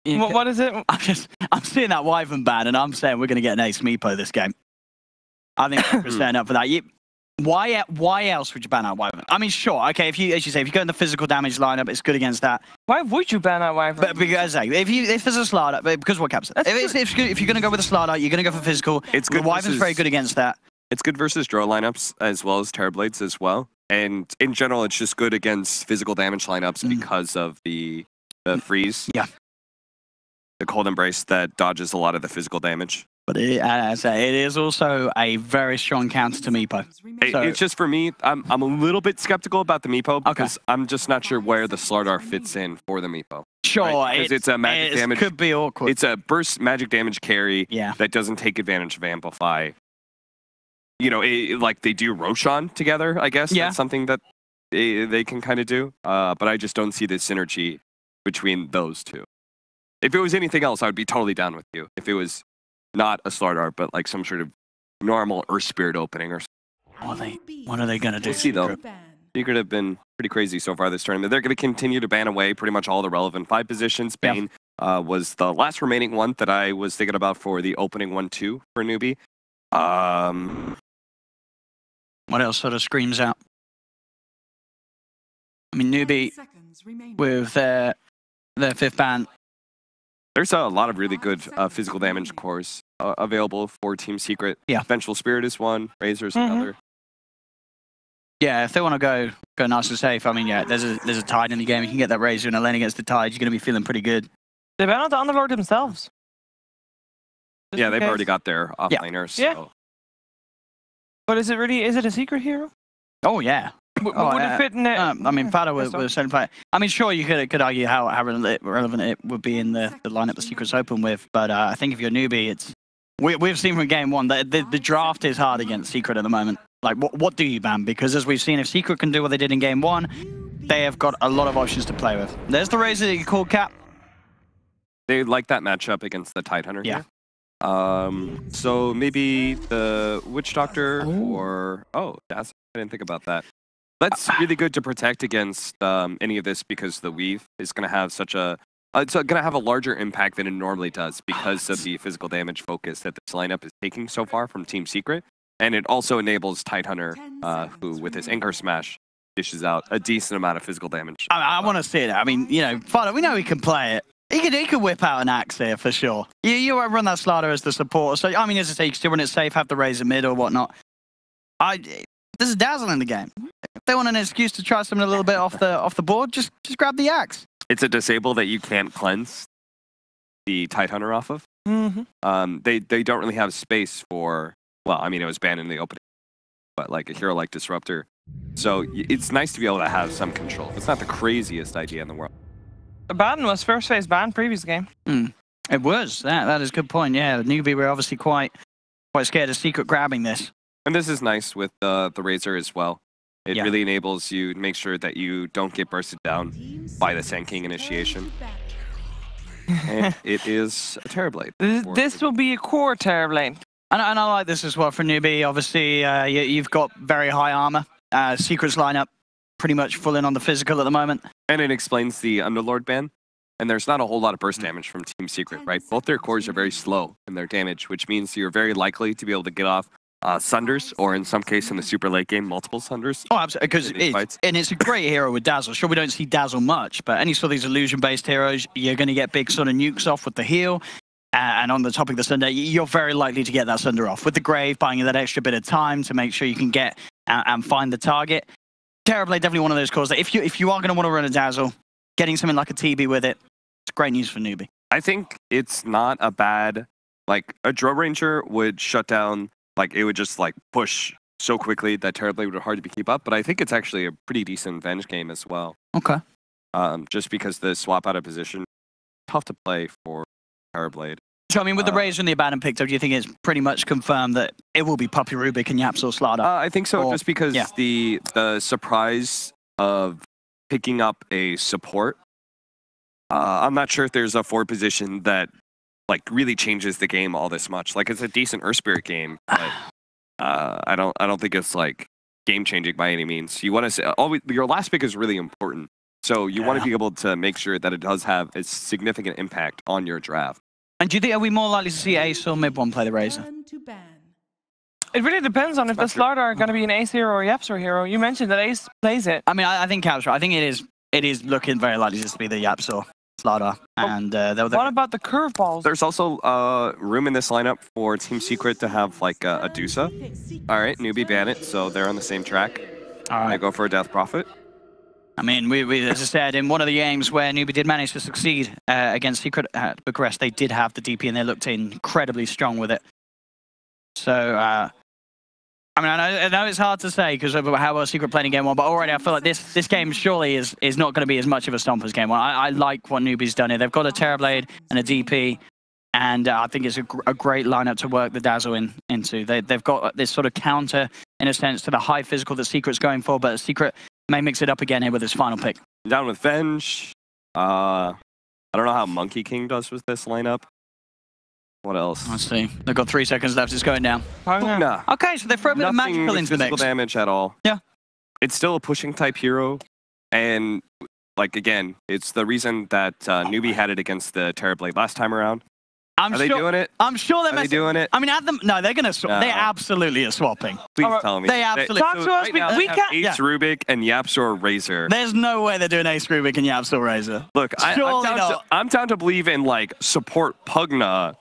What is it? I'm seeing that Wyvern ban, and I'm saying we're going to get an ace Meepo this game. I think we're setting up for that. Why else would you ban out Wyvern? I mean, sure, okay, as you say, if you go in the physical damage lineup, it's good against that. Why would you ban out Wyvern? But because if there's a Slardar, because what Cap said, if you're going to go with a Slardar, you're going to go for physical. It's good. Wyvern's very good against that. It's good versus draw lineups as well as Terrorblades as well. And in general, it's just good against physical damage lineups because of the freeze. Yeah. The Cold Embrace that dodges a lot of the physical damage. But it is also a very strong counter to Meepo. It's just for me, I'm a little bit skeptical about the Meepo because I'm just not sure where the Slardar fits in for the Meepo. Sure, because it's a magic damage. Could be awkward. It's a burst magic damage carry that doesn't take advantage of Amplify. You know, like they do Roshan together, I guess. That's something that they can kind of do. But I just don't see the synergy between those two. If it was anything else, I would be totally down with you. If it was not a Slardar, but like some sort of normal Earth Spirit opening or something. What are they going to do? We'll see, though. Secret have been pretty crazy so far this tournament. They're going to continue to ban away pretty much all the relevant 5 positions. Bane was the last remaining one that I was thinking about for the opening 1-2 for NewB. What else sort of screams out? I mean, NewB with their 5th ban. There's a lot of really good physical damage cores available for Team Secret. Yeah. Vengeful Spirit is one. Razor's another. Yeah, if they want to go nice and safe, I mean, yeah, there's a Tide in the game. You can get that Razor in a lane against the Tide. You're going to be feeling pretty good. They ban out the Underlord themselves. Yeah, they've already got their offlaners. Yeah. So. But is it a secret hero? Oh, yeah. Would it fit in it? I mean, FATA was certainly play. I mean, sure, you could argue how relevant it would be in the lineup the Secret's open with, but I think if you're NewB, we've seen from game 1 that the draft is hard against Secret at the moment. Like, what do you ban? Because as we've seen, if Secret can do what they did in game 1, they have got a lot of options to play with. There's the Razor that you called, Cap. They like that matchup against the Tidehunter here. So maybe the Witch Doctor or... Oh, I didn't think about that. That's really good to protect against any of this because the Weave is going to have such a... it's going to have a larger impact than it normally does because of the physical damage focus that this lineup is taking so far from Team Secret. And it also enables Tidehunter, who with his Anchor Smash dishes out a decent amount of physical damage. I want to see it. I mean, you know, FATA, we know he can play it. He could whip out an axe here for sure. You run that Slardar as the support. So, I mean, as I say, you can still run it safe, have the Razor mid or whatnot. There's a Dazzle in the game. If they want an excuse to try something a little bit off the board, just grab the axe. It's a disable that you can't cleanse the Tidehunter off of. They don't really have space for... Well, I mean, it was banned in the opening, but like a hero like Disruptor. So it's nice to be able to have some control. It's not the craziest idea in the world. The ban was first phase ban previous game. It was. That is a good point. Yeah, NewB were obviously quite scared of Secret grabbing this. And this is nice with the Razor as well. It really enables you to make sure that you don't get bursted down by the Sand King initiation. And it is a Terrorblade. This will be a core Terrorblade. And I like this as well for NewB. Obviously, you've got very high armor. Secret's lineup pretty much full in on the physical at the moment. And it explains the Underlord ban. And there's not a whole lot of burst damage from Team Secret, right? Both their cores are very slow in their damage, which means you're very likely to be able to get off Sunders, or in some case in the super late game, multiple Sunders. Oh, absolutely. Because it's a great hero with Dazzle. Sure, we don't see Dazzle much, but any sort of these illusion-based heroes, you're going to get big sort of nukes off with the heal. And on the topic of the Sunder, you're very likely to get that Sunder off. With the Grave, buying you that extra bit of time to make sure you can get and find the target. Terrorblade, definitely one of those cores that if you are going to want to run a Dazzle, getting something like a TB with it, it's great news for NewB. I think it's not a bad... Like, a Drill Ranger would shut down... Like, it would just, like, push so quickly that Terrorblade would be hard to keep up. But I think it's actually a pretty decent Venge game as well. Okay. Just because the swap out of position, tough to play for Terrorblade. So, I mean, with the Razor and the Abandon picked up, do you think it's pretty much confirmed that it will be Puppey, Rubik, and YapzOr Slardar? I think so, just because the surprise of picking up a support, I'm not sure if there's a forward position that like really changes the game all this much. Like, it's a decent Earth Spirit game, but I don't think it's like game changing by any means. You want to say your last pick is really important. So you want to be able to make sure that it does have a significant impact on your draft. And do you think, are we more likely to see Ace or Mid-One play the Razor? It really depends on if the Slardar are going to be an Ace hero or YapzOr hero. You mentioned that Ace plays it. I mean, I think Cap's right. I think it is looking very likely just to be the YapzOr Slardar. And what about the curveballs? There's also room in this lineup for Team Secret to have like a Dusa. All right, NewB ban it, so they're on the same track. All right. I go for a Death Prophet. I mean, we as I said, in one of the games where NewB did manage to succeed against Secret at Bucharest, they did have the DP and they looked incredibly strong with it. So, I mean, I know it's hard to say because of how well Secret played in Game 1, but already I feel like this game surely is not going to be as much of a stomp as Game 1. I like what NewB's done here. They've got a Terrorblade and a DP, and I think it's a great lineup to work the Dazzle into. They've got this sort of counter, in a sense, to the high physical that Secret's going for, but Secret may mix it up again here with his final pick. Down with Venge. I don't know how Monkey King does with this lineup. What else? Let's see. They've got 3 seconds left. It's going down. Pugna. Okay, so they throw a bit of magical into the mix. Physical damage at all. Yeah. It's still a pushing type hero. And, like, again, it's the reason that NewB had it against the Terrorblade last time around. Are they doing it? I'm sure they're doing it. I mean, no, they're going to swap. No. They absolutely are swapping. Please tell me. They absolutely. Talk to us. Right We can't. Ace Rubik and YapzOr Razor. There's no way they're doing Ace Rubik and YapzOr Razor. Look, I'm down to believe in, like, support Pugna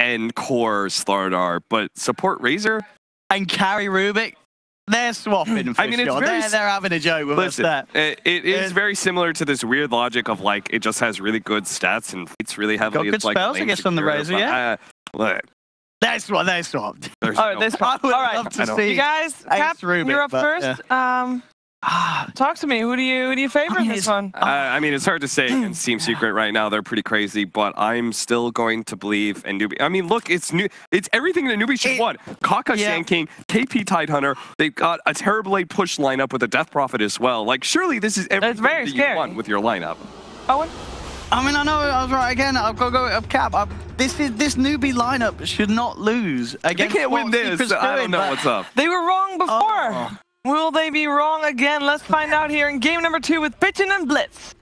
and core Slardar, but support Razor and carry Rubik. They're swapping. For it's sure. very. They're having a joke with us there. It is very similar to this weird logic of like it just has really good stats and it's really heavily. Got good spells, I guess, on the Razor. Yeah. Look, that's what they swapped. All right, they swapped. All right, love to see you guys. Cap, Rubik, you're up first. Yeah. Talk to me. Who do you favor in this one? I mean, it's hard to say against Team Secret right now. They're pretty crazy, but I'm still going to believe in NewB. I mean, look, it's everything that NewB should want. Kaka Sand King, KP Tidehunter. They've got a Terrorblade push lineup with a Death Prophet as well. Like, surely this is everything that you want with your lineup. Owen? I mean, I know I was right again. I've got to go up Cap. This NewB lineup should not lose against. They can't win this. I don't know what's up. They were wrong before. Oh. Will they be wrong again? Let's find out here in game number 2 with Pitchin and Blitz.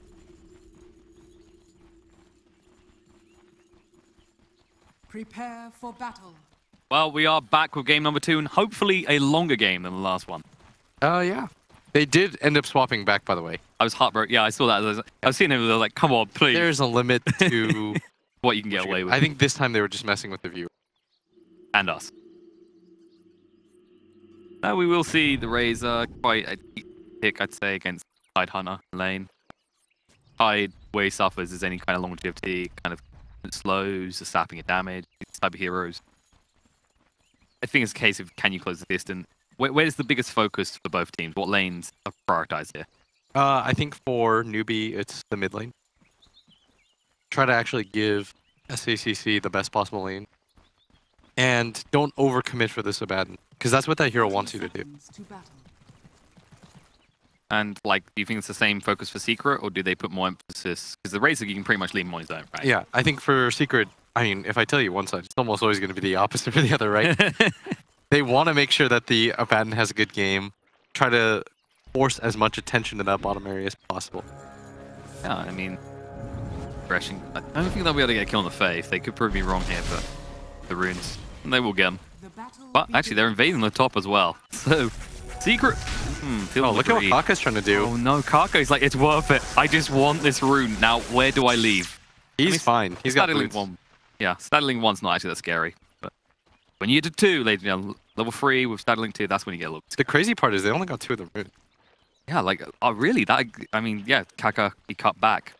Prepare for battle. Well, we are back with game number 2 and hopefully a longer game than the last one. Yeah. They did end up swapping back, by the way. I was heartbroken. Yeah, I saw that. I was seeing him. They were like, come on, please. There's a limit to what you can get away with. I think this time they were just messing with the viewer. And us. Now we will see the Razor quite a deep pick, I'd say, against Tidehunter lane. Tide way suffers as any kind of longevity, kind of slows, the sapping of damage, these type of heroes. I think it's a case of can you close the distance? Where's the biggest focus for both teams? What lanes are prioritized here? I think for NewB, it's the mid lane. Try to actually give SACC the best possible lane. And don't overcommit for this Abaddon, because that's what that hero wants you to do. And, like, do you think it's the same focus for Secret, or do they put more emphasis? Because the Razor, you can pretty much leave him on his own, right? Yeah, I think for Secret, I mean, if I tell you one side, it's almost always going to be the opposite for the other, right? They want to make sure that the Abaddon has a good game, try to force as much attention to that bottom area as possible. Yeah, I mean, Threshing, I don't think they'll be able to get a kill on the Faith. They could prove me wrong here, but the runes, and they will get them. But actually, they're invading the top as well. So, Secret. Oh, look at what Kaka's trying to do. Oh no, Kaka's like, it's worth it. I just want this rune. Now, where do I leave? He's fine. He's got Staddling one. Yeah, Staddling 1's not actually that scary. But when you get to 2, level 3 with Staddling 2, that's when you get looked. The crazy part is they only got 2 of the runes. Yeah, like, oh really? That, I mean, yeah, Kaka, he cut back.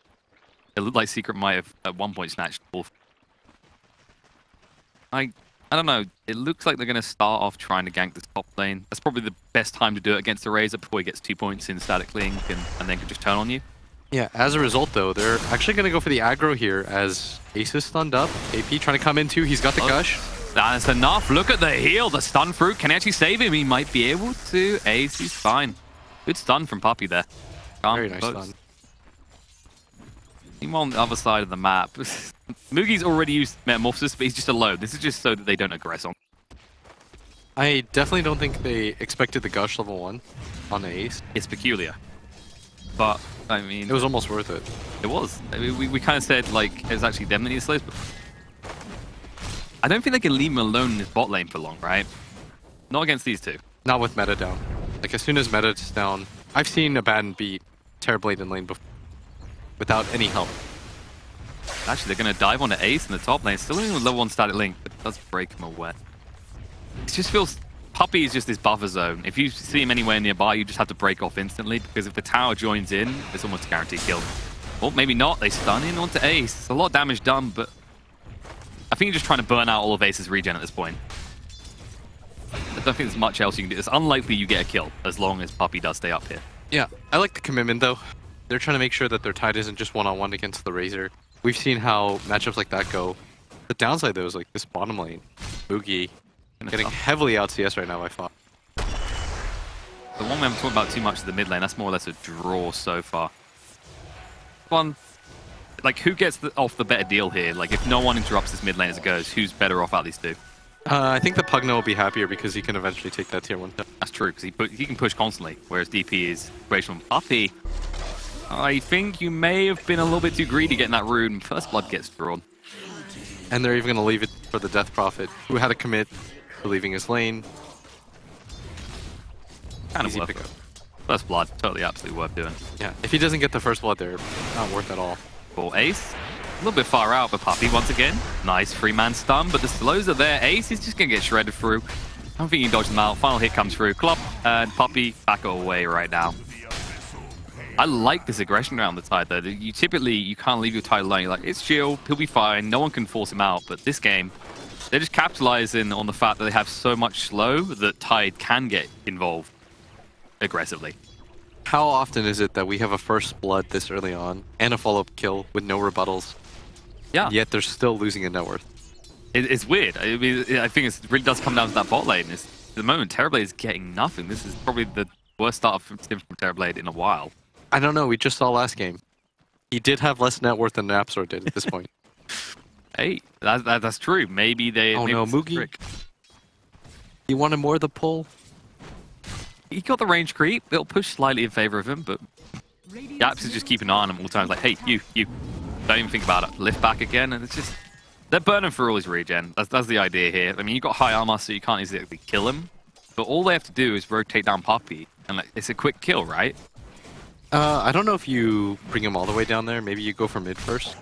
It looked like Secret might have at one point snatched Wolf. I don't know. It looks like they're going to start off trying to gank this top lane. That's probably the best time to do it against the Razor before he gets 2 points in static link and then can just turn on you. Yeah, as a result, though, they're actually going to go for the aggro here as Ace is stunned up. AP trying to come in too. He's got the gush. That's enough. Look at the heal. The stun fruit can actually save him. He might be able to. Ace, he's fine. Good stun from Puppey there. Very nice stun. Team on the other side of the map. Mugi's already used Metamorphosis, but he's just alone. This is just so that they don't aggress on. I definitely don't think they expected the gush level 1 on the Ace. It's peculiar. But I mean, It was almost worth it. it was. I mean, we kind of said like it was actually them that needed slaves, but I don't think they can leave him alone in his bot lane for long, right? Not against these two. Not with meta down. Like, as soon as meta's down, I've seen Abaddon beat Terrorblade in lane before without any help. Actually, they're going to dive onto Ace in the top lane. Still only with level 1 static link, but it does break him away. It just feels... Puppey is just this buffer zone. If you see him anywhere nearby, you just have to break off instantly, because if the tower joins in, it's almost a guaranteed kill. Well, maybe not. They stun in onto Ace. It's a lot of damage done, but I think you're just trying to burn out all of Ace's regen at this point. I don't think there's much else you can do. It's unlikely you get a kill, as long as Puppey does stay up here. Yeah, I like the commitment, though. They're trying to make sure that their tide isn't just one-on-one against the Razor. We've seen how matchups like that go. The downside, though, is like this bottom lane. Boogie getting heavily out CS right now by FATA. The one we haven't talked about too much is the mid lane. That's more or less a draw so far. One, like, who gets off the better deal here? Like, if no one interrupts this mid lane as it goes, who's better off out of these two? I think the Pugna will be happier because he can eventually take that tier 1. That's true, because he can push constantly, whereas DP is operational. Puppey, I think you may have been a little bit too greedy getting that rune. First blood gets drawn. And they're even going to leave it for the Death Prophet, who had to commit to leaving his lane. Kind of Easy worth pickup. it. First blood, totally, absolutely worth doing. Yeah, if he doesn't get the first blood there, not worth at all. For Ace, a little bit far out, but Puppey once again. Nice 3-man stun, but the slows are there. Ace is just going to get shredded through. I don't think you can dodge them out. Final hit comes through. Club and Puppey back away right now. I like this aggression around the tide, though. You can't leave your tide alone. You're like, it's chill, he'll be fine, no one can force him out. But this game, they're just capitalizing on the fact that they have so much slow that tide can get involved aggressively. How often is it that we have a first blood this early on and a follow-up kill with no rebuttals? Yeah. Yet they're still losing a net worth. It's weird. I mean, I think it really does come down to that bot lane. At the moment, Terrorblade is getting nothing. This is probably the worst start from Terrorblade in a while. I don't know, we just saw last game. He did have less net worth than YapzOr did at this point. Hey, that's true. Maybe they... Oh maybe no, Moogie. He wanted more of the pull. He got the range creep. It'll push slightly in favor of him, but Yaps is just keeping an eye on him all the time. Like, hey, you. Don't even think about it. Lift back again, and it's just... They're burning through all his regen. That's the idea here. I mean, you've got high armor, so you can't easily kill him. But all they have to do is rotate down Puppey, and like, it's a quick kill, right? I don't know if you bring him all the way down there. Maybe you go for mid first.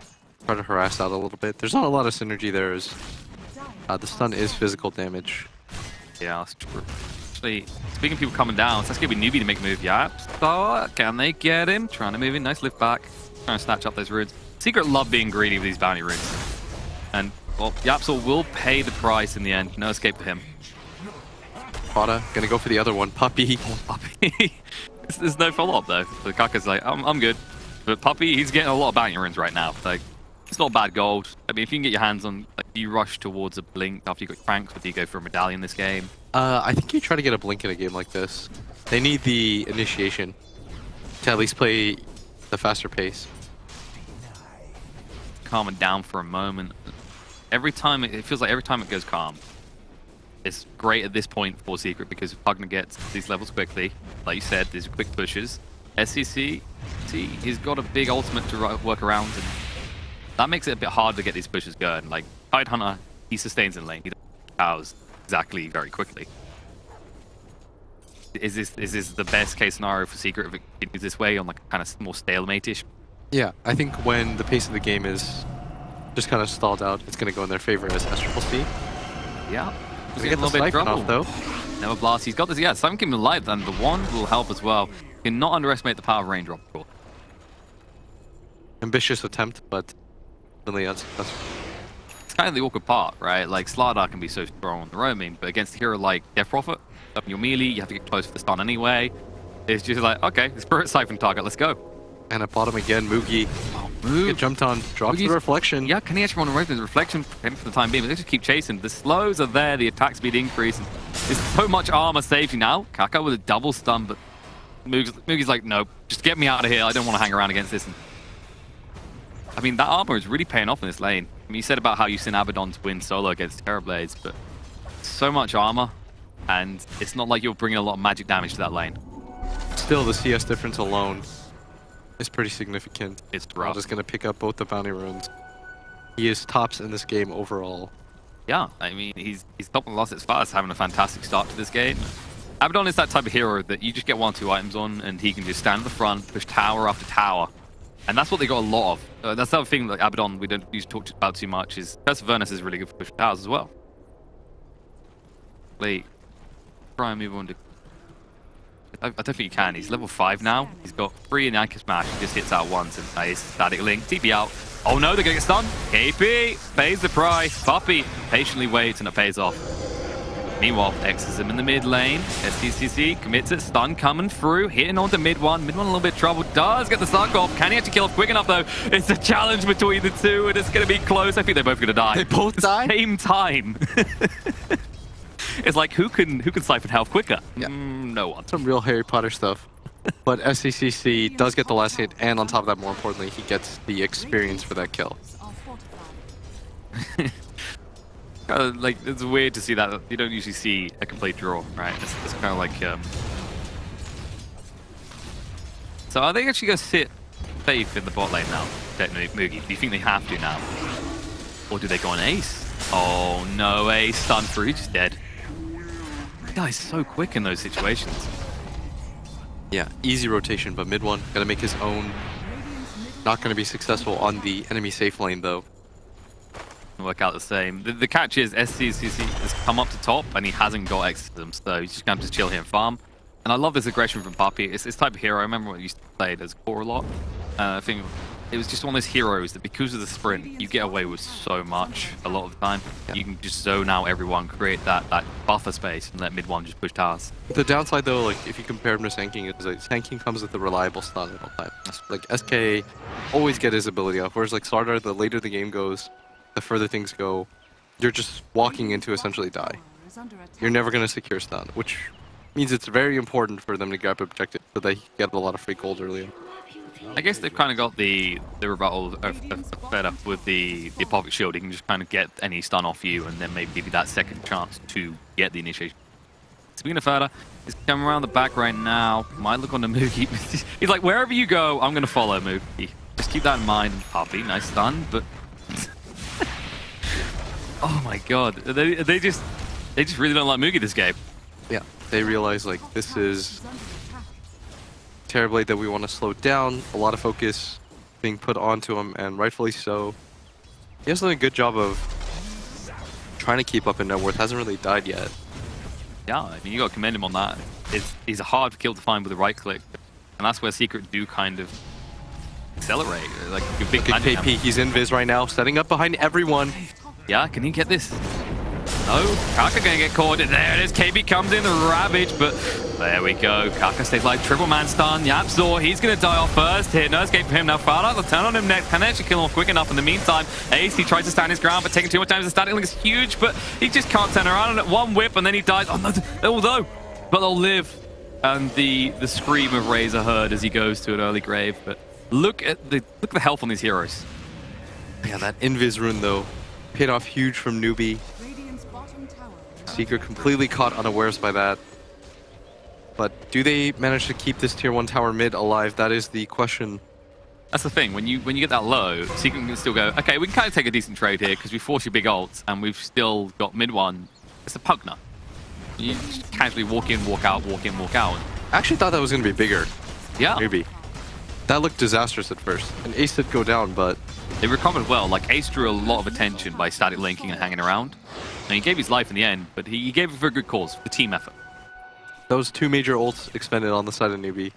Try to harass out a little bit. There's not a lot of synergy there as the stun is physical damage. Yeah, that's true. Actually, speaking of people coming down, let's give NewB to make a move. YapzOr, can they get him? Trying to move in. Nice lift back. Trying to snatch up those runes. Secret love being greedy with these bounty runes. And, well, YapzOr will pay the price in the end. No escape for him. FATA gonna go for the other one. Puppey. Puppey. There's no follow-up, though. The Kaka's like, I'm good. But Puppey, he's getting a lot of bounty runes right now. Like, it's not bad gold. I mean, if you can get your hands on... Like, do you rush towards a blink after you got Trinks, or do you go for a medallion this game? I think you try to get a blink in a game like this. They need the initiation to at least play the faster pace. Calming down for a moment. Every time, it feels like every time it goes calm, it's great at this point for Secret because Pugna gets these levels quickly. Like you said, these quick pushes. SCC, he's got a big ultimate to work around, and that makes it a bit hard to get these pushes going. Like, Tidehunter, he sustains in lane. He does exactly very quickly. Is this the best case scenario for Secret if it continues this way on like a kind of more stalemate-ish? Yeah, I think when the pace of the game is just kind of stalled out, it's going to go in their favor as Astral Speed. Yeah. They get a little bit trouble though. Never blast. He's got this. Yeah, Simon keeping him alive, and the wand will help as well. You cannot underestimate the power of raindrop. Ambitious attempt, but really unsuccessful. It's kind of the awkward part, right? Like Slardar can be so strong on the roaming, but against a hero like Death Prophet, up in your melee, you have to get close for the stun anyway. It's just like, okay, Spirit Siphon target, let's go. And at bottom again, Moogie. Oh, move. Get jumped on, drops the reflection. Yeah, can he actually run away from the reflection for him for the time being? But they just keep chasing. The slows are there, the attack speed increase. And there's so much armor saved you now. Kaka with a double stun, but Moogie's like, no, just get me out of here. I don't want to hang around against this. And I mean, that armor is really paying off in this lane. I mean, you said about how you've seen Abaddon's win solo against Terrorblades, but so much armor, and it's not like you're bringing a lot of magic damage to that lane. Still, the CS difference alone is pretty significant. It's I'm rough. just going to pick up both the bounty runes. He is tops in this game overall. Yeah, I mean, he's top and lost its fast, having a fantastic start to this game. Abaddon is that type of hero that you just get 1 or 2 items on, and he can just stand at the front, push tower after tower. And that's what they got a lot of. That's the other thing that Abaddon we don't used to talk about too much is Perseverance is really good for pushing towers as well. Wait, try and move on to... I don't think he can. He's level 5 now. He's got 3 in Anchor Smash. He just hits out once and nice static link. TP out. Oh no, they're gonna get stunned. KP pays the price. Puppey patiently waits and it pays off. Meanwhile, X's him in the mid lane. STCC commits it. Stun coming through. Hitting onto mid one. Mid one a little bit of trouble. Does get the suck off. Can he actually kill off quick enough though? It's a challenge between the two and it's gonna be close. I think they're both gonna die. They both die? Same time. It's like who can siphon health quicker? Yeah. No one. Some real Harry Potter stuff. But SCCC does get the last hit, and on top of that, more importantly, he gets the experience for that kill. Like, it's weird to see that. You don't usually see a complete draw, right? It's kind of like... So are they actually going to sit safe in the bot lane now, Moogie? Do you think they have to now? Or do they go on ace? Oh no, ace stun through, he's just dead. The guy's so quick in those situations. Yeah, easy rotation, but mid one, gotta make his own. Not gonna be successful on the enemy safe lane though. Work out the same. The catch is SCCC has come up to top and he hasn't got Exorcism, so he's just gonna have to chill here and farm. And I love this aggression from Puppey. It's this type of hero. I remember when I used to play it as core a lot. I think it was just one of those heroes that because of the sprint, you get away with so much a lot of the time. Yeah. You can just zone out everyone, create that buffer space, and let mid one just push towers. The downside though, like if you compare him to Sanking, is like Sanking comes with a reliable stun at all time. Like SK always get his ability off, whereas like Slardar, the later the game goes, the further things go, you're just walking in to essentially die. You're never going to secure stun, which means it's very important for them to grab objective so they get a lot of free gold early on. I guess they've kind of got the rebuttal of FATA with the Apophis Shield. You can just kind of get any stun off you and then maybe give you that second chance to get the initiation. Speaking of FATA, he's coming around the back right now. Might look on the Moogie. He's like, wherever you go, I'm going to follow Moogie. Just keep that in mind. Puppey, nice stun, but... Oh my god, they just really don't like Moogie this game. Yeah, they realize like this is Terrorblade that we want to slow down. A lot of focus being put onto him, and rightfully so. He has done a good job of trying to keep up in net worth. Hasn't really died yet. Yeah, I mean you got to commend him on that. He's a hard kill to find with a right click, and that's where Secret do kind of accelerate. Like a big KP, he's in Viz right now, setting up behind everyone. Yeah, can he get this? No, Kaka gonna get caught. There it is. KB comes in, the Ravage, but there we go. Kaka stays like triple man stun. YapzOr, he's gonna die off first. Here, no escape from him. Now FATA, they'll turn on him next. Can they actually kill him off quick enough in the meantime? Ace, he tries to stand his ground, but taking too much damage. The static link is huge, but he just can't turn around. And one whip, and then he dies. Oh no, but they'll live. And the scream of Razor heard as he goes to an early grave. But look at the health on these heroes. Yeah, that Invis rune though. Paid off huge from NewB. Secret completely caught unawares by that. But do they manage to keep this tier 1 tower mid alive? That is the question. That's the thing. When you get that low, Secret can still go, okay, we can kind of take a decent trade here because we force your big ults and we've still got mid one. It's a Pugner. You just casually walk in, walk out, walk in, walk out. I actually thought that was going to be bigger. Yeah. Maybe. That looked disastrous at first. And Ace did go down, but... They recovered well. Like, Ace drew a lot of attention by static linking and hanging around. And he gave his life in the end, but he gave it for a good cause, the team effort. Those 2 major ults expended on the side of NewB. In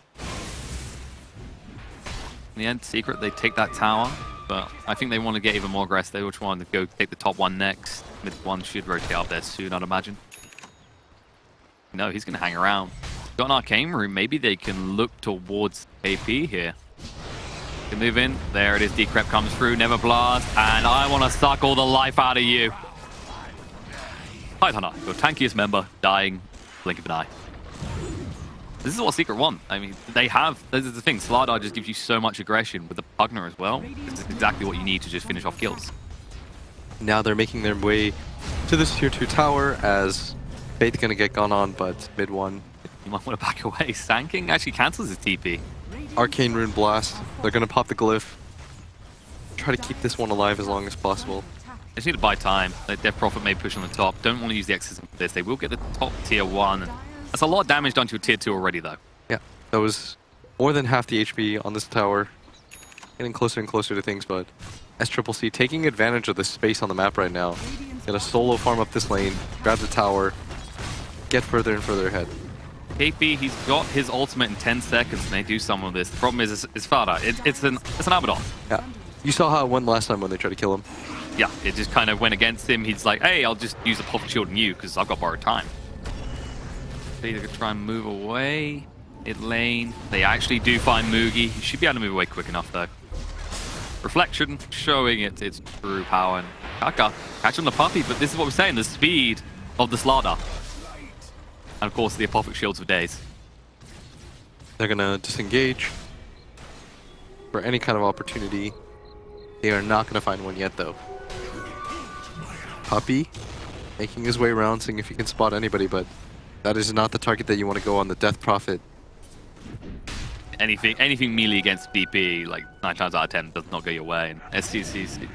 the end, Secret, they take that tower, but I think they want to get even more aggressive. They just want to go take the top one next. Mid one should rotate out there soon, I'd imagine. No, he's going to hang around. Got an arcane room. Maybe they can look towards AP here. Can move in. There it is. Decrep comes through. Never blast. And I want to suck all the life out of you. Titanhunter, your tankiest member, dying. Blink of an eye. This is what Secret want. I mean, they have. This is the thing. Slardar just gives you so much aggression with the Pugner as well. This is exactly what you need to just finish off kills. Now they're making their way to this tier 2 tower as Fate's going to get gone on, but mid one. You might want to back away. Sanking actually cancels his TP. Arcane Rune Blast. They're going to pop the glyph. Try to keep this one alive as long as possible. They just need to buy time. Like Death Prophet may push on the top. Don't want to use the exorcism for this. They will get the top tier 1. That's a lot of damage done to a tier 2 already, though. Yeah, that was more than half the HP on this tower. Getting closer and closer to things, but SCCC taking advantage of the space on the map right now. Gonna solo farm up this lane, grab the tower, get further and further ahead. KP, he's got his ultimate in 10 seconds and they do some of this. The problem is FATA. It's an Abaddon. Yeah. You saw how it went last time when they tried to kill him. Yeah, it just kind of went against him. He's like, hey, I'll just use a Puppey shield on you because I've got borrowed time. They're going to try and move away. Mid lane. They actually do find Mugi. He should be able to move away quick enough, though. Reflection showing its true power. And Kaka catch on the Puppey, but this is what we're saying, the speed of the Slardar. And of course, the Apophic Shields of Days. They're going to disengage for any kind of opportunity. They are not going to find one yet, though. Puppey making his way around, seeing if he can spot anybody, but that is not the target that you want to go on the Death Prophet. Anything melee against DP, like 9 times out of 10, does not go your way. And SCCC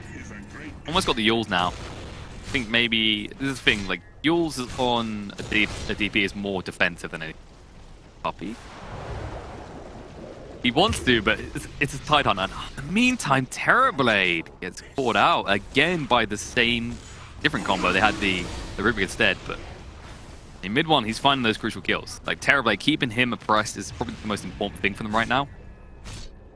almost got the Yules now. I think maybe this is the thing, like Yules on a DP is more defensive than a Puppey. He wants to, but it's a tight on. And in the meantime, Terrorblade gets caught out again by the same different combo. They had the Rubik instead, but in mid one, he's finding those crucial kills. Like Terrorblade, keeping him abreast is probably the most important thing for them right now.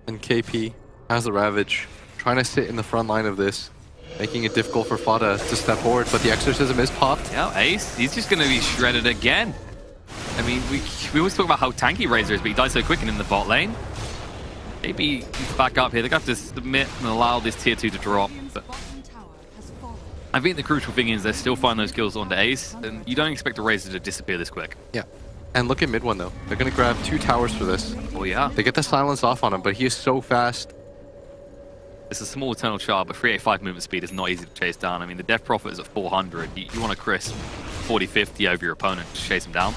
And KP has the Ravage, trying to sit in the front line of this, making it difficult for FATA to step forward, but the Exorcism is popped. Yeah, Ace, he's just going to be shredded again. I mean, we always talk about how tanky Razor is, but he dies so quick and in the bot lane. Maybe he's back up here. They're going to have to submit and allow this tier 2 to drop. But I think the crucial thing is they still find those kills onto Ace, and you don't expect a Razor to disappear this quick. Yeah. And look at mid one, though. They're going to grab 2 towers for this. Oh, yeah. They get the silence off on him, but he is so fast. It's a small eternal shard, but 385 movement speed is not easy to chase down. I mean, the Death Prophet is at 400. You want to crisp 40-50 over your opponent to chase him down.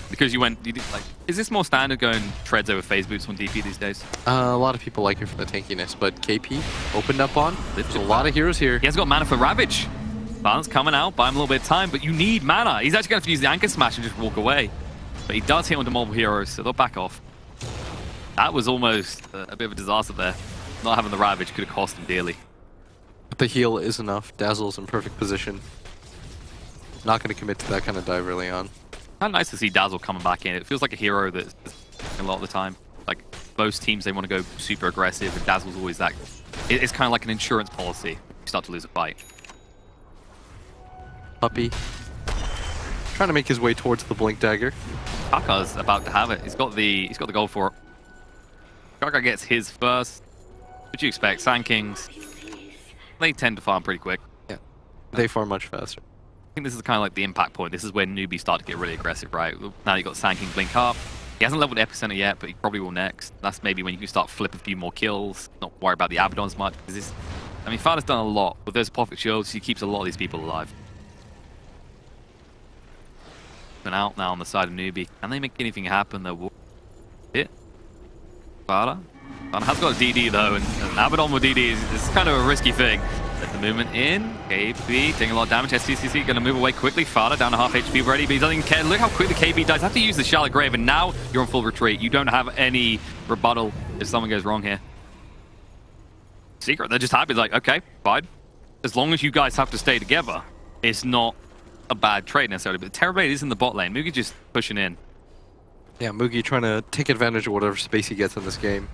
Because you did, like, is this more standard going treads over phase boots on DP these days? A lot of people like it for the tankiness, but KP opened up on. There's a lot of heroes here. He has got mana for Ravage. Balance coming out, buy him a little bit of time, but you need mana. He's actually going to have to use the Anchor Smash and just walk away. But he does hit onto multiple heroes, so they'll back off. That was almost a bit of a disaster there. Not having the Ravage could have cost him dearly. But the heal is enough. Dazzle's in perfect position. Not going to commit to that kind of dive early on. Kind of nice to see Dazzle coming back in. It feels like a hero that's a lot of the time. Like, most teams, they want to go super aggressive, and Dazzle's always that. It's kind of like an insurance policy. You start to lose a fight. Puppey trying to make his way towards the Blink Dagger. Kaka's about to have it. He's got the goal for it. Kaka gets his first. What do you expect? Sand Kings, they tend to farm pretty quick. Yeah, they farm much faster. I think this is kind of like the impact point. This is where newbies start to get really aggressive, right? Now you've got Sand King blink up. He hasn't leveled Epicenter yet, but he probably will next. That's maybe when you can start flip a few more kills, not worry about the Abaddons much. Because this, I mean, FATA's done a lot. With those Apophic Shields, he keeps a lot of these people alive. Been out now on the side of newbie. Can they make anything happen? They'll hit. FATA has got a DD though, and Abaddon with DD is kind of a risky thing. Let the movement in. KB taking a lot of damage. SCCC going to move away quickly. FATA down to half HP already, but he doesn't even care. Look how quickly KB dies. Have to use the Shallow Grave, and now you're on full retreat. You don't have any rebuttal if something goes wrong here. Secret, they're just happy. Like, okay, fine. As long as you guys have to stay together, it's not a bad trade necessarily. But Terrorblade is in the bot lane. Mugi just pushing in. Yeah, Mugi trying to take advantage of whatever space he gets in this game.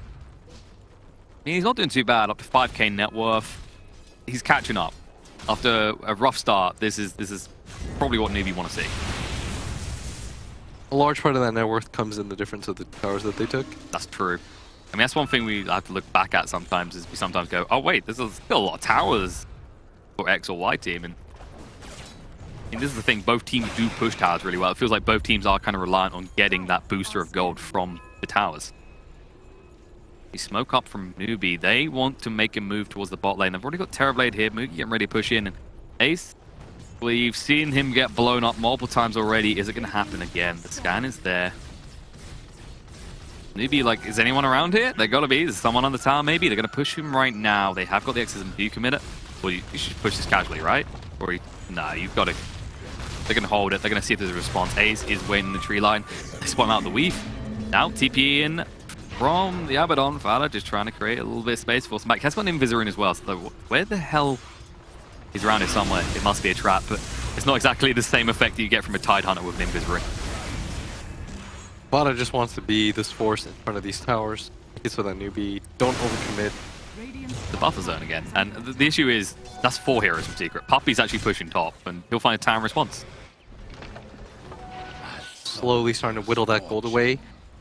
I mean, he's not doing too bad. Up to 5k net worth. He's catching up. After a rough start, this is probably what newbie want to see. A large part of that net worth comes in the difference of the towers that they took. That's true. I mean, that's one thing we have to look back at sometimes, is we sometimes go, oh wait, there's still a lot of towers for X or Y team. And this is the thing, both teams do push towers really well. It feels like both teams are kind of reliant on getting that booster of gold from the towers. You smoke up from newbie. They want to make a move towards the bot lane. They've already got Terrorblade here. Mugi getting ready to push in. And Ace, we've seen him get blown up multiple times already. Is it going to happen again? The scan is there. NewB, like, is anyone around here? They gotta be. There's someone on the tower, maybe. They're gonna push him right now. They have got the X's, and do you commit it? Well, you should push this casually, right? Or nah, you've got to. They're gonna hold it. They're gonna see if there's a response. Ace is waiting in the tree line. They spot him out the weave. Now TP in from the Abaddon. FATA just trying to create a little bit of space for some back. Has got an Invisor in as well. So where the hell? He's around here somewhere. It must be a trap, but it's not exactly the same effect that you get from a Tidehunter with an Invisor. FATA just wants to be this force in front of these towers. So that NewB don't overcommit. The buffer zone again. And the issue is, that's 4 heroes from Secret. Puppey's actually pushing top, and he'll find a time response. Slowly starting to whittle that gold away.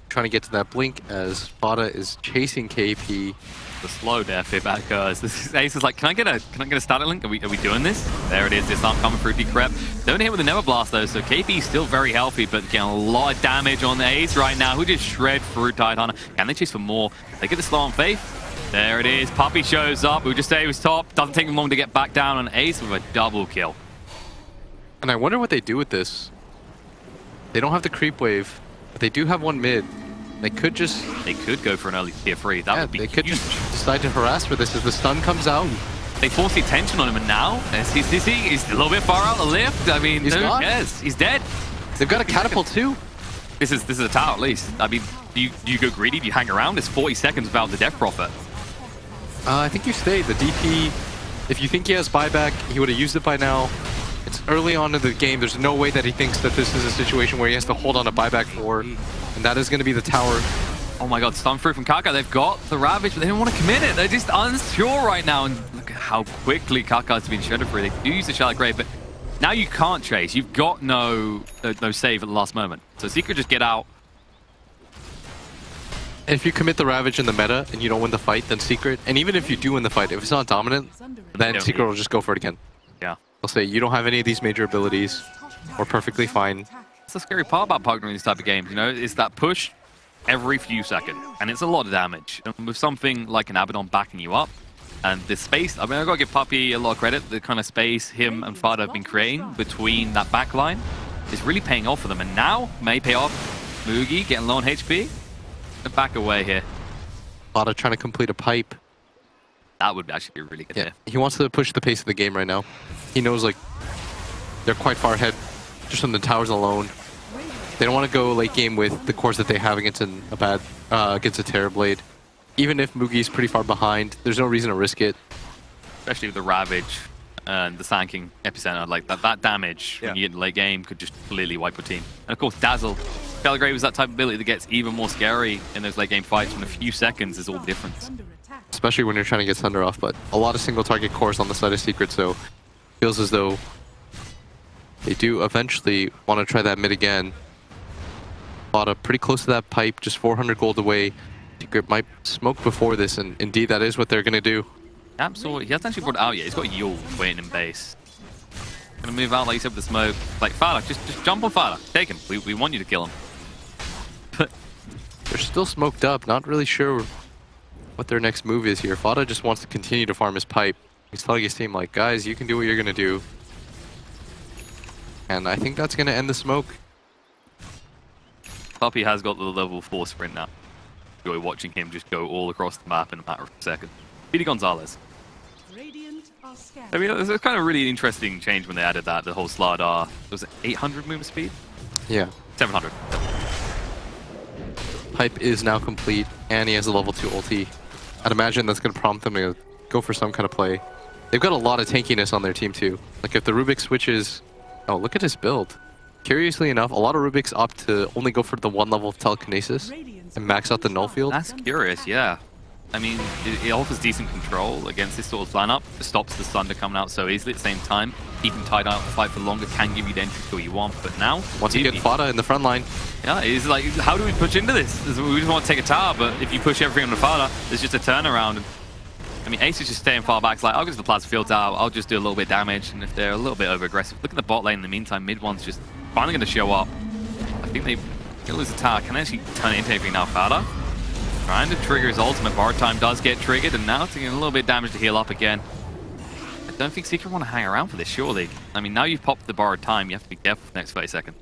Trying to get to that blink as FATA is chasing KP. The slow death if that occurs. This is, Ace is like, can I get a static link? Are we doing this? There it is. Disarm coming through Decrep. Don't hit with the Never Blast though, so KP is still very healthy, but getting a lot of damage on the Ace right now. Who just shred through Tidehunter? Can they chase for more? They get the slow on Faith. There it is. Puppey shows up. We just say he was top. Doesn't take him long to get back down on Ace with a double kill. And I wonder what they do with this. They don't have the creep wave, but they do have one mid. They could go for an early tier 3. That would be they huge. could just decide to harass for this as the stun comes out. They force the attention on him, and now SCCC is a little bit far out the lift. I mean, who cares? He's dead. They've got a catapult too. This is a tower at least. I mean, do you go greedy? Do you hang around? It's 40 seconds without the death profit. I think you stay. The DP, if you think he has buyback, he would have used it by now. It's early on in the game. There's no way that he thinks that this is a situation where he has to hold on a buyback for, and that is going to be the tower. Oh my god, stun through from Kaka. They've got the Ravage, but they don't want to commit it. They're just unsure right now, and look at how quickly Kaka's been shredded through. They do use the Shallow Grave, but now you can't chase. You've got no save at the last moment. So Secret just get out. And if you commit the Ravage in the meta and you don't win the fight, then Secret, and even if you do win the fight, if it's not dominant, then Secret will just go for it again. Yeah. They'll say, you don't have any of these major abilities. We're perfectly fine. That's the scary part about partnering these type of games, you know, is that push every few seconds. And it's a lot of damage. And with something like an Abaddon backing you up, and the space, I mean, I've got to give Puppey a lot of credit. The kind of space him and FATA have been creating between that back line is really paying off for them. And now, may pay off. Mugi getting low on HP. Back away here. FATA trying to complete a pipe. That would actually be really good here. He wants to push the pace of the game right now. He knows, like, they're quite far ahead just on the towers alone. They don't want to go late game with the cores that they have against against a Terrorblade. Even if Mugi's pretty far behind, there's no reason to risk it. Especially with the Ravage and the Sanking Epicenter, like that damage when you get in the late game could just completely wipe your team. And of course, Dazzle. Belgrave is that type of ability that gets even more scary in those late game fights when a few seconds is all the difference. Especially when you're trying to get Thunder off, but a lot of single target cores on the side of Secret, so feels as though they do eventually want to try that mid again. FATA pretty close to that pipe, just 400 gold away. Secret might smoke before this, and indeed that is what they're going to do. Absolutely. He hasn't actually brought it out yet. He's got Yule waiting in base. Gonna move out, like you said, with the smoke. Like, FATA, just jump on FATA. Take him. We want you to kill him. But they're still smoked up, not really sure what their next move is here. FATA just wants to continue to farm his pipe. He's telling his team, like, guys, you can do what you're going to do. And I think that's going to end the smoke. Puppey has got the level 4 sprint now. Enjoy watching him just go all across the map in a matter of seconds. Speedy Gonzalez. I mean, it was kind of really interesting change when they added that, the whole Slardar. Was it 800 movement speed? Yeah. 700. Pipe is now complete, and he has a level 2 ulti. I'd imagine that's going to prompt them to go for some kind of play. They've got a lot of tankiness on their team too. Like if the Rubik switches... Oh, look at his build. Curiously enough, a lot of Rubiks opt to only go for the 1 level of telekinesis and max out the null field. That's curious, yeah. I mean, it offers decent control against this sort of lineup. It stops the Thunder coming out so easily at the same time. Keeping tied out the fight for longer can give you the entry skill you want, but now... Once you get FATA in the front line... Yeah, it's like, how do we push into this? We just want to take a tower, but if you push everything on the FATA, there's just a turnaround. I mean, Ace is just staying far back. It's like, I'll go to the plasma field tower, I'll just do a little bit of damage, and if they're a little bit over-aggressive, look at the bot lane in the meantime. Mid one's just finally going to show up. I think they lose the tower. Can they actually turn it into anything now, FATA? Trying to trigger his ultimate. Borrowed time does get triggered, and now it's getting a little bit of damage to heal up again. I don't think Secret want to hang around for this, surely. I mean, now you've popped the borrowed time, you have to be careful for the next 30 seconds.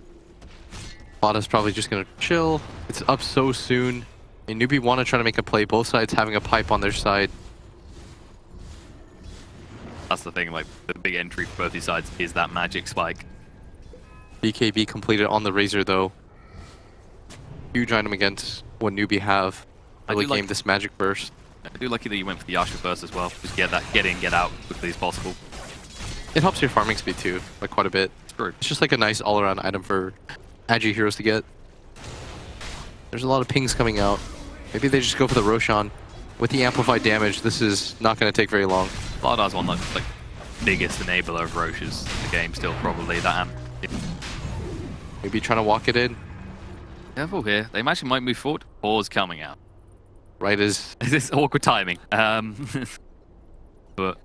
FATA's probably just going to chill. It's up so soon. And NewB want to try to make a play. Both sides having a pipe on their side. That's the thing, like, the big entry for both these sides is that magic spike. BKB completed on the Razor, though. Huge item against what NewB have. Early game, this magic burst. I do like that you went for the Yasha burst as well. Just get in, get out quickly as possible. It helps your farming speed, too, like quite a bit. It's just like a nice all-around item for Agi heroes to get. There's a lot of pings coming out. Maybe they just go for the Roshan. With the amplified damage, this is not going to take very long. Vladar's one of the biggest enabler of Roches in the game still, probably. That Maybe trying to walk it in. Careful here. They actually might move forward. Pause coming out. Right as... Is this awkward timing? But...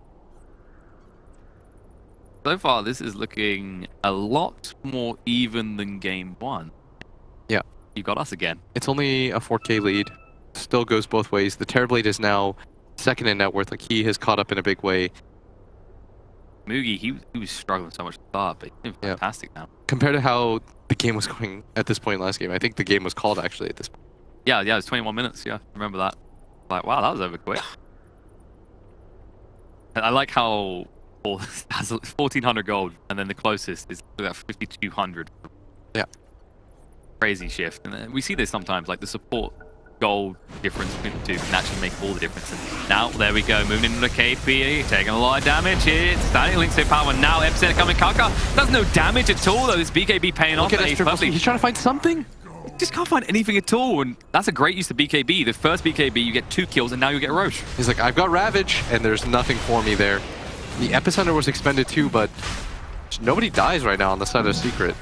So far, this is looking a lot more even than game 1. Yeah. You got us again. It's only a 4K lead. Still goes both ways. The Terrorblade is now second in net worth. Like, he has caught up in a big way. Mugi, he was struggling so much at the start, but he's doing fantastic now. Compared to how the game was going at this point last game, I think the game was called actually at this point. Yeah, it was 21 minutes. Yeah, remember that. Like, wow, that was over quick. And I like how has 1,400 gold, and then the closest is about 5,200. Yeah. Crazy shift. And then we see this sometimes, like the support gold difference between the two can actually make all the difference. And now, there we go, moving into the KP, taking a lot of damage. It's standing links to power. Now, Epicenter coming. Kaka does no damage at all, though. This BKB paying off. He's trying to find something. Just can't find anything at all, and that's a great use of BKB. The first BKB, you get 2 kills, and now you get Roche. He's like, I've got Ravage, and there's nothing for me there. The Epicenter was expended too, but nobody dies right now on the side of Secret.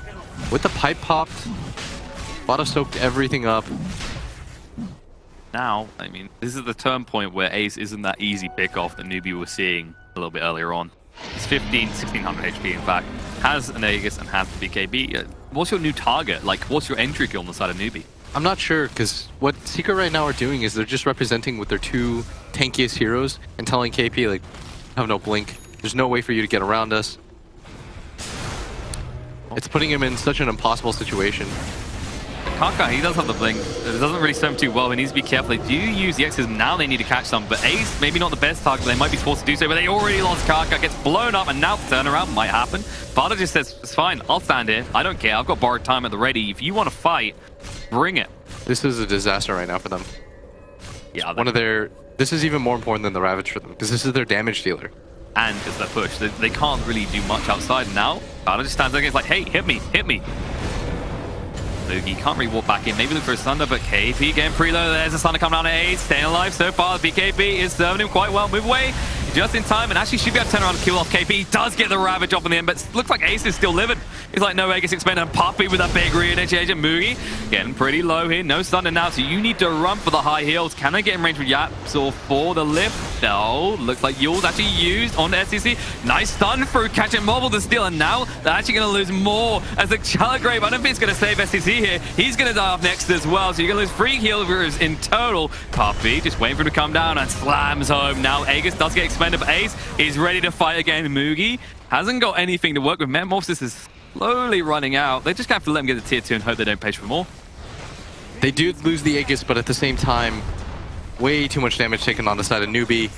With the pipe popped, FATA soaked everything up. Now, I mean, this is the turn point where Ace isn't that easy pick-off that NewB was seeing a little bit earlier on. He's 1,600 HP, in fact. Has an Aegis and has the BKB. What's your new target? Like, what's your entry kill on the side of NewB? I'm not sure, because what Secret right now are doing is they're just representing with their 2 tankiest heroes and telling KP, like, have no blink. There's no way for you to get around us. It's putting him in such an impossible situation. Kaka, he does have the blink. It doesn't really serve him too well. He needs to be careful. They do use the X's. Now they need to catch some. But Ace, maybe not the best target. They might be forced to do so, but they already lost Kaka. Gets blown up, and now the turnaround might happen. FATA just says, it's fine. I'll stand here. I don't care. I've got borrowed time at the ready. If you want to fight, bring it. This is a disaster right now for them. Yeah. One of their... This is even more important than the Ravage for them, because this is their damage dealer. And it's their push. They can't really do much outside now. FATA just stands there and is like, hey, hit me, hit me. Mugi can't really walk back in. Maybe look for a Thunder, but KP getting preload. There's a Thunder coming down at 8. Staying alive so far. BKB is serving him quite well. Move away just in time, and actually should be able to turn around and kill off KP. He does get the Ravage up in the end, but looks like Ace is still living. He's like, no Aegis expended, and Puppey with a big re-initiation. Mugi getting pretty low here. No Thunder now, so you need to run for the high heals. Can I get in range with YapzOr for the lift? No. Looks like Yule's actually used on the SCC. Nice stun through, catching Mobile to steal, and now they're actually going to lose more as the Chaligrave. I don't think it's going to save SCC here. He's going to die off next as well, so you're going to lose 3 healers in total. Puppey just waiting for him to come down and slams home. Now Aegis does get expended, but Ace is ready to fight again. Mugi hasn't got anything to work with. Metamorphosis is slowly running out. They just have to let him get the tier 2 and hope they don't page for more. They do lose the Aegis, but at the same time, way too much damage taken on the side of NewB.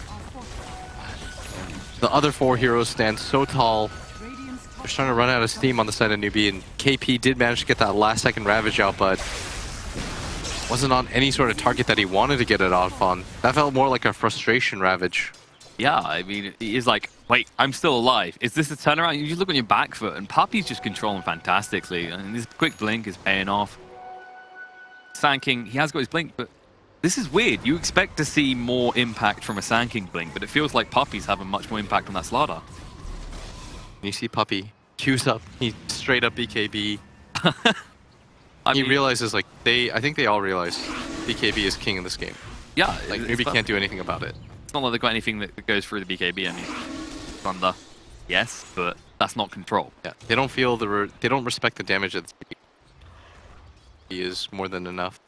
The other 4 heroes stand so tall. They're trying to run out of steam on the side of NewB, and KP did manage to get that last second Ravage out, but wasn't on any sort of target that he wanted to get it off on. That felt more like a frustration Ravage. Yeah, I mean, he's like, wait, I'm still alive. Is this a turnaround? You just look on your back foot, and Puppey's just controlling fantastically. And this quick blink is paying off. Sand King, he has got his blink, but this is weird. You expect to see more impact from a Sand King blink, but it feels like Puppey's having much more impact on that Slardar. You see Puppey queues up. He straight up BKB. He realizes, like, I think they all realize BKB is king in this game. Yeah. Like, NewB can't do anything about it. It's not like they've got anything that goes through the BKB. I mean, Thunder, yes, but that's not control. Yeah, they don't feel they don't respect the damage that he is more than enough.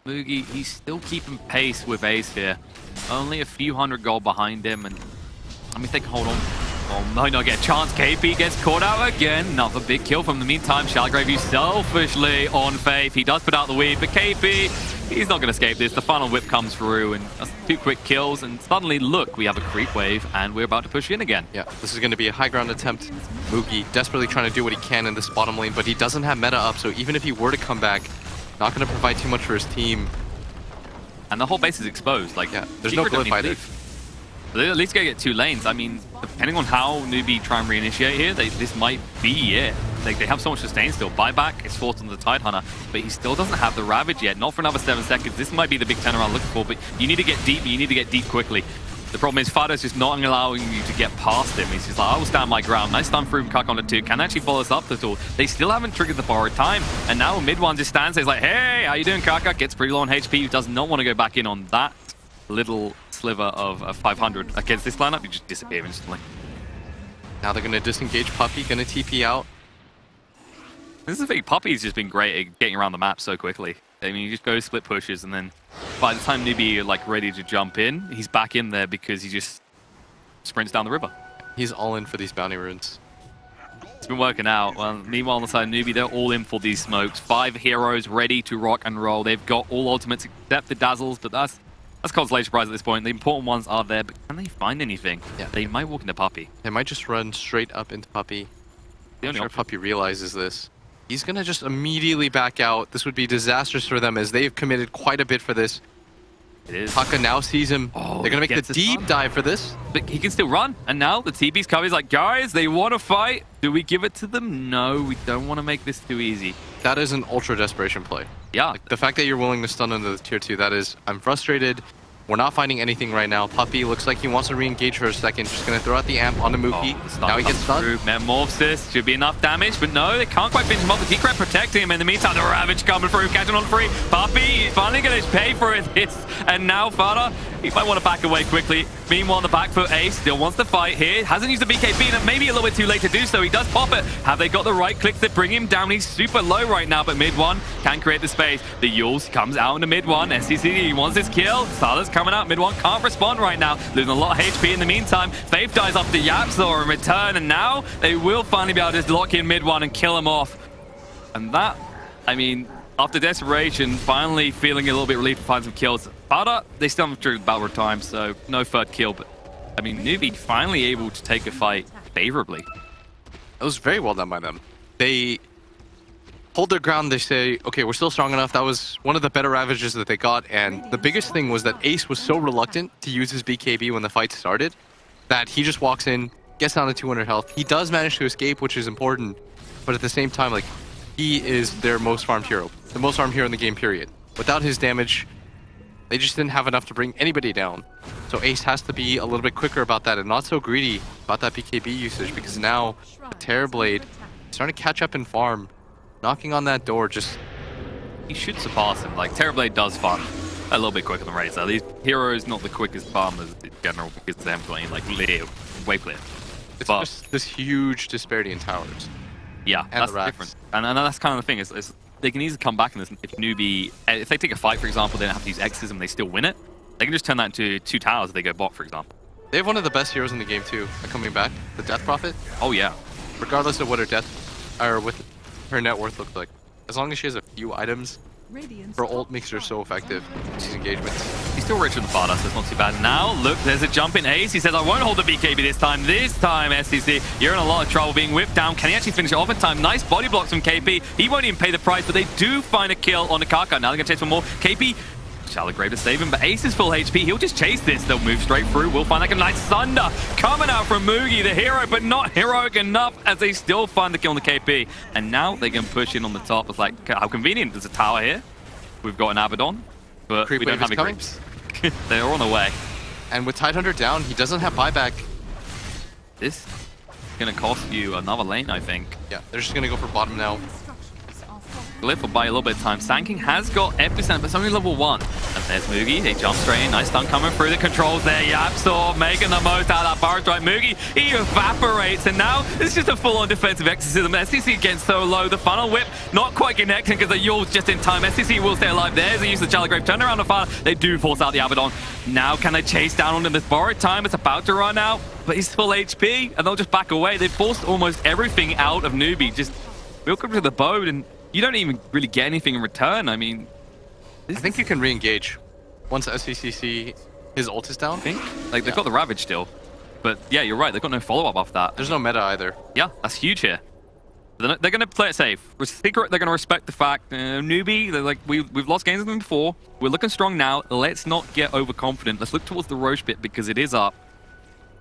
Mugi, he's still keeping pace with Ace here. Only a few hundred gold behind him, and I mean, if they can hold on Or might not get a chance. KP gets caught out again. Another big kill from the meantime. Shalgrave used selfishly on Faith. He does put out the weed, but KP, he's not going to escape this. The final whip comes through, and that's 2 quick kills. And suddenly, look, we have a creep wave, and we're about to push in again. Yeah, this is going to be a high ground attempt. Mugi desperately trying to do what he can in this bottom lane, but he doesn't have meta up, so even if he were to come back, not going to provide too much for his team. And the whole base is exposed. Like, yeah, there's no glow fighter. So they're at least going to get 2 lanes. I mean, depending on how NewB try and reinitiate here, this might be it. Like, they have so much sustain still. Buyback is forced on the Tidehunter, but he still doesn't have the Ravage yet. Not for another 7 seconds. This might be the big turnaround looking for, but you need to get deep. You need to get deep quickly. The problem is FATA's just not allowing you to get past him. He's just like, I will stand my ground. Nice stun through from Cuck on the 2. Can actually follow us up at all. They still haven't triggered the borrowed time. And now mid one just stands there. He's like, hey, how you doing, Cuck? Gets pretty low on HP. He does not want to go back in on that little sliver of 500 against this lineup. You just disappear instantly. Now they're going to disengage Puppey, going to TP out. This is the thing. Puppey's just been great at getting around the map so quickly. I mean, you just go split pushes, and then by the time NewB are like ready to jump in, he's back in there because he just sprints down the river. He's all in for these bounty runes. It's been working out. Well, meanwhile on the side of NewB, they're all in for these smokes. 5 heroes ready to rock and roll. They've got all ultimates except the Dazzles, but that's consolation prize at this point. The important ones are there, but can they find anything? Yeah. They might walk into Puppey. They might just run straight up into Puppey. I'm sure Puppey realizes this. He's going to just immediately back out. This would be disastrous for them as they've committed quite a bit for this. It is. Taka now sees him. Oh, they're going to make the deep dive for this. But he can still run. And now the TP's coming. He's like, guys, they want to fight. Do we give it to them? No, we don't want to make this too easy. That is an ultra desperation play. Yeah. Like, the fact that you're willing to stun under the tier 2, that is, I'm frustrated. We're not finding anything right now. Puppey looks like he wants to re-engage for a second. Just going to throw out the amp on the Mookie. Now he gets stunned. Metamorphosis should be enough damage, but no, they can't quite finish him off. The Decred protecting him. In the meantime, the Ravage coming through, catching on free. Puppey finally going to pay for this. And now FATA, he might want to back away quickly. Meanwhile, the back foot Ace still wants to fight here. Hasn't used the BKB, and maybe a little bit too late to do so. He does pop it. Have they got the right clicks to bring him down? He's super low right now, but mid one can create the space. The Yules comes out in the mid one. SCC, he wants this kill. Sala's coming out. Mid one can't respond right now. Losing a lot of HP in the meantime. Faith dies off to YapzOr in return, and now they will finally be able to just lock in mid one and kill him off. And that, I mean, after desperation, finally feeling a little bit relieved to find some kills. FATA, they still haven't triggered battle time, so no third kill, but I mean, NewB finally able to take a fight favorably. It was very well done by them. They hold their ground. They say, okay, we're still strong enough. That was one of the better Ravages that they got, and the biggest thing was that Ace was so reluctant to use his BKB when the fight started that he just walks in, gets down to 200 health. He does manage to escape, which is important, but at the same time, like, he is their most farmed hero. The most farmed hero in the game, period. Without his damage, they just didn't have enough to bring anybody down. So Ace has to be a little bit quicker about that and not so greedy about that BKB usage, because now Terrorblade is starting to catch up in farm. Knocking on that door, just... He should surpass him. Like, Terrorblade does farm a little bit quicker than Razor. These heroes not the quickest farmers in general because they haven't got any, like, way clear. It's just this huge disparity in towers. Yeah, and that's different. And that's kind of the thing, is they can easily come back in this. If NewB, if they take a fight, for example, they don't have to use X's and they still win it, they can just turn that into 2 towers if they go bot, for example. They have one of the best heroes in the game, too, coming back. The Death Prophet. Oh, yeah. Regardless of what what her net worth looks like. As long as she has a few items, her ult makes her so effective in these engagements. He's still richer than FATA, so it's not too bad. Now, look, there's a jump in Ace. He says, I won't hold the BKB this time. This time, SCC, you're in a lot of trouble being whipped down. Can he actually finish it off in time? Nice body blocks from KP. He won't even pay the price, but they do find a kill on the Kaka. Now they're going to chase for more. KP, Shalgrave to save him, but Ace is full HP. He'll just chase this. They'll move straight through. We'll find like a nice thunder coming out from Mugi, the hero, but not heroic enough as they still find the kill on the KP. And now they can push in on the top. It's like, how convenient. There's a tower here. We've got an Abaddon, but we don't have any creeps. They're on the way. And with Tidehunter down, he doesn't have buyback. This is going to cost you another lane, I think. Yeah, they're just going to go for bottom now. Glyph will buy a little bit of time. Sanking has got epicenter, but it's only level 1. And there's Moogie. They jump straight in. Nice stun coming through the controls there. YapzOr making the most out of that bar strike. Moogie, he evaporates. And now it's just a full-on defensive exorcism. SCC gets so low. The funnel whip not quite connecting because the Yule's just in time. SCC will stay alive. There's the use of the Jaradat. Turn around the fire. They do force out the Abaddon. Now can they chase down onto this borrowed time? It's about to run out, but he's full HP, and they'll just back away. They've forced almost everything out of NewB. Just welcome to the boat, and you don't even really get anything in return. I mean, I think you can re-engage once SCCC, his ult is down. I think like they've got the Ravage still, but yeah, you're right. They've got no follow-up after that. There's no meta either. Yeah, that's huge here. They're going to play it safe. Secret, they're going to respect the fact NewB. They're like we've lost games with them before. We're looking strong now. Let's not get overconfident. Let's look towards the Roche bit because it is up.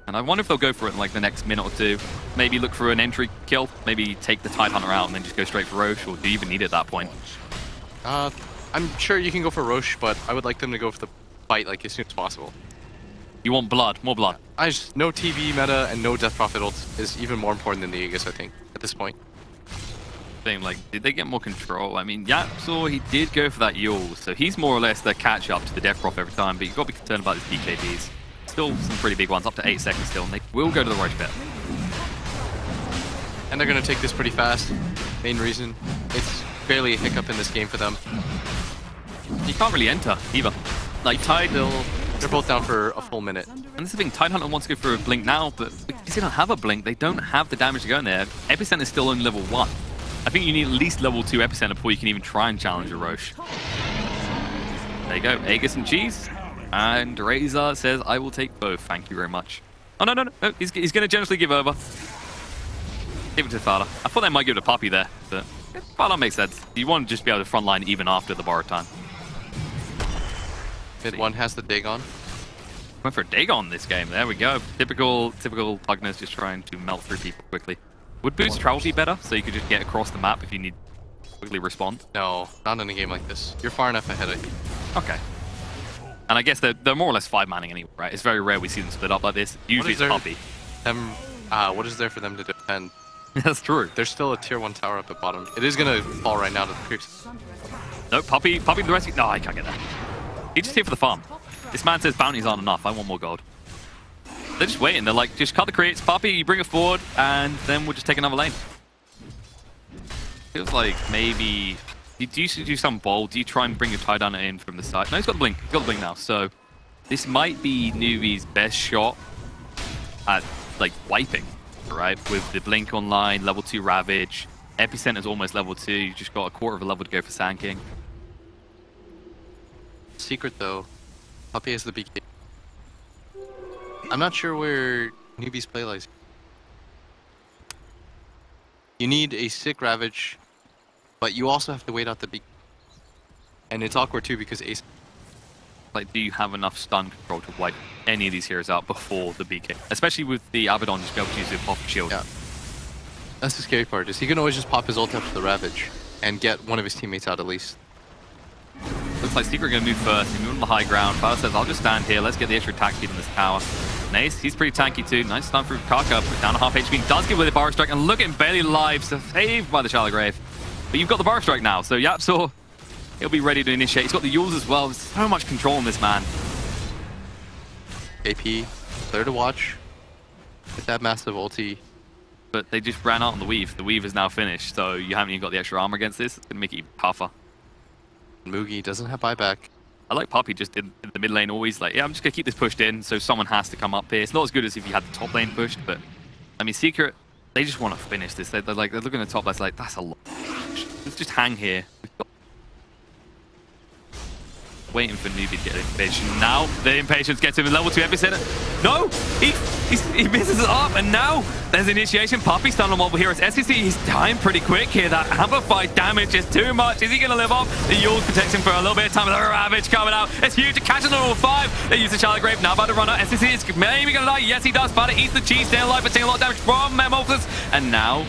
And I wonder if they'll go for it in like the next minute or two. Maybe look for an entry kill. Maybe take the Tidehunter out and then just go straight for Roche. Or do you even need it at that point? I'm sure you can go for Roche, but I would like them to go for the fight like as soon as possible. You want blood, more blood. No TV meta and no Death Prophet ult is even more important than the Aegis, I think, at this point. Like, did they get more control? I mean, YapzOr, he did go for that Yule, so he's more or less the catch-up to the Death Prof every time, but you've got to be concerned about his BKBs. Still some pretty big ones, up to 8 seconds still, and they will go to the Roche bit. And they're going to take this pretty fast. Main reason, it's barely a hiccup in this game for them. You can't really enter, either. Like, Tide... They're both down for a full minute. And this is the thing, Tidehunter wants to go for a blink now, but because they don't have a blink, they don't have the damage to go in there. Epicenter is still only level 1. I think you need at least level 2 epicenter before you can even try and challenge a Roche. There you go, Aegis and cheese. And Razor says, I will take both, thank you very much. Oh, no, he's going to generously give over. Give it to FATA. I thought they might give it to Puppey there, but FATA makes sense. You want to just be able to frontline even after the borrowed time. Mid one has the Dagon. Went for a Dagon this game, there we go. Typical Pugners just trying to melt through people quickly. Would boost travel be better, so you could just get across the map if you need to quickly respond? No, not in a game like this. You're far enough ahead, I think. Okay. And I guess they're more or less 5-manning anyway, right? It's very rare we see them split up like this. Usually it's Puppey. What is there for them to defend? That's true. There's still a tier 1 tower up at bottom. It is going to fall right now to the creeps. No, Puppey the rescue. No, I can't get that. He's just here for the farm. This man says bounties aren't enough. I want more gold. They're just waiting. They're like, just cut the creates, Puppey, you bring it forward, and then we'll just take another lane. Feels like maybe... Do you do some bold? Do you try and bring your Tidehunter in from the side? No, he's got the blink. He's got the blink now. So this might be NewB's best shot at, like, wiping, right? With the blink online, level 2 Ravage. Epicenter's almost level 2. You've just got a quarter of a level to go for Sanking. Secret, though. Puppey has the BK. I'm not sure where NewB's play lies. You need a sick Ravage, but you also have to wait out the BK. And it's awkward too because Ace... Like, do you have enough stun control to wipe any of these heroes out before the BK? Especially with the Abaddon just be able to use the pop shield. Yeah. That's the scary part, is he can always just pop his ult after the Ravage and get one of his teammates out at least. Looks like Secret going to move first. He's moving on the high ground. FATA says, I'll just stand here. Let's get the extra attack speed in this tower. Nace, he's pretty tanky too. Nice stun through Kaka, but down to half HP. Does get with the Bar Strike, and look at him, barely alive, so saved by the Shallow Grave. But you've got the Bar Strike now, so YapzOr, he'll be ready to initiate. He's got the Yules as well. There's so much control on this man. AP, clear to watch. With that massive ulti. But they just ran out on the Weave. The Weave is now finished, so you haven't even got the extra armor against this. It's going to make it even tougher. Moogie doesn't have buyback. I like Puppey just in the mid lane, always like, yeah, I'm just going to keep this pushed in, so someone has to come up here. It's not as good as if you had the top lane pushed, but I mean, Secret, they just want to finish this. They're looking at the top, that's like, that's a lot. Let's just hang here. Waiting for NewB to get impatient. Now the impatience gets him in level 2 epicenter. No! He misses it up, and now there's initiation. Puppey stun on mobile heroes. SCC, he's dying pretty quick here. That amplified damage is too much. Is he going to live off? The Yules protects him for a little bit of time. The Ravage coming out. It's huge. Catching the level 5. They use the Shallow Grave. Now about to run out. SCC is maybe going to die. Yes, he does. FATA eats the cheese. Stay alive, but taking a lot of damage from Memophis. And now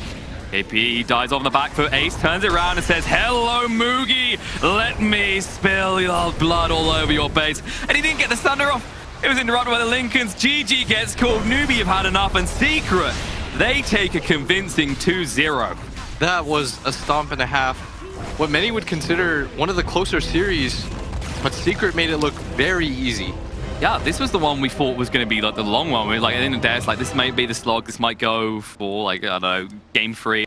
AP dies off on the back foot. Ace turns it around and says, hello, Moogie. Let me spill your blood all over your base. And he didn't get the thunder off. It was interrupted by the Lincolns. GG gets called. NewB have had enough. And Secret, they take a convincing 2-0. That was a stomp and a half what many would consider one of the closer series, but Secret made it look very easy. Yeah, this was the one we thought was going to be like the long one. Like at the end of the day, it's like this might be the slog. This might go for like, I don't know, game 3.